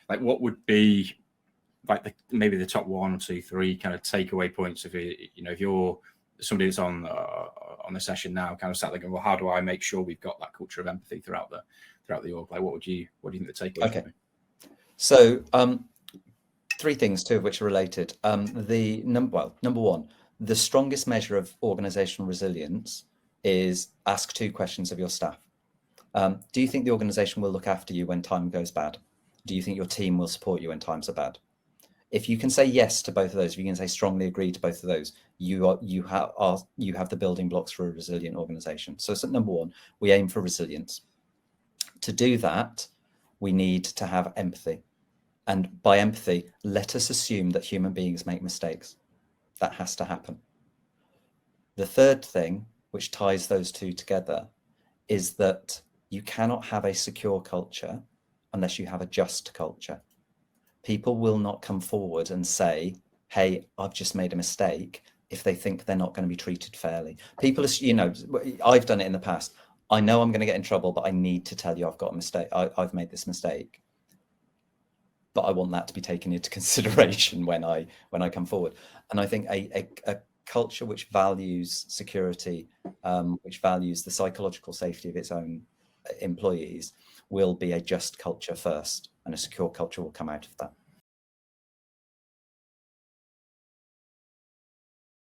like what would be like maybe the top 1 or 2, 3 kind of takeaway points of it? You know, if you're somebody that's on the session now, kind of sat there going, well, how do I make sure we've got that culture of empathy throughout the org? Like, what do you think the takeaway should be? So 3 things, 2 of which are related. Number 1, the strongest measure of organizational resilience is ask 2 questions of your staff. Do you think the organization will look after you when time goes bad? Do you think your team will support you when times are bad? If you can say yes to both of those, if you can say strongly agree to both of those, you have the building blocks for a resilient organization. So number 1, we aim for resilience. To do that, we need to have empathy. And by empathy, let us assume that human beings make mistakes. That has to happen. The third thing, which ties those 2 together, is that you cannot have a secure culture unless you have a just culture. People will not come forward and say, hey, I've just made a mistake, if they think they're not going to be treated fairly. People, you know, I've done it in the past. I know I'm going to get in trouble, but I need to tell you I've got a mistake. I've made this mistake. But I want that to be taken into consideration when I come forward. And I think a culture which values security, which values the psychological safety of its own employees, will be a just culture first, and a secure culture will come out of that.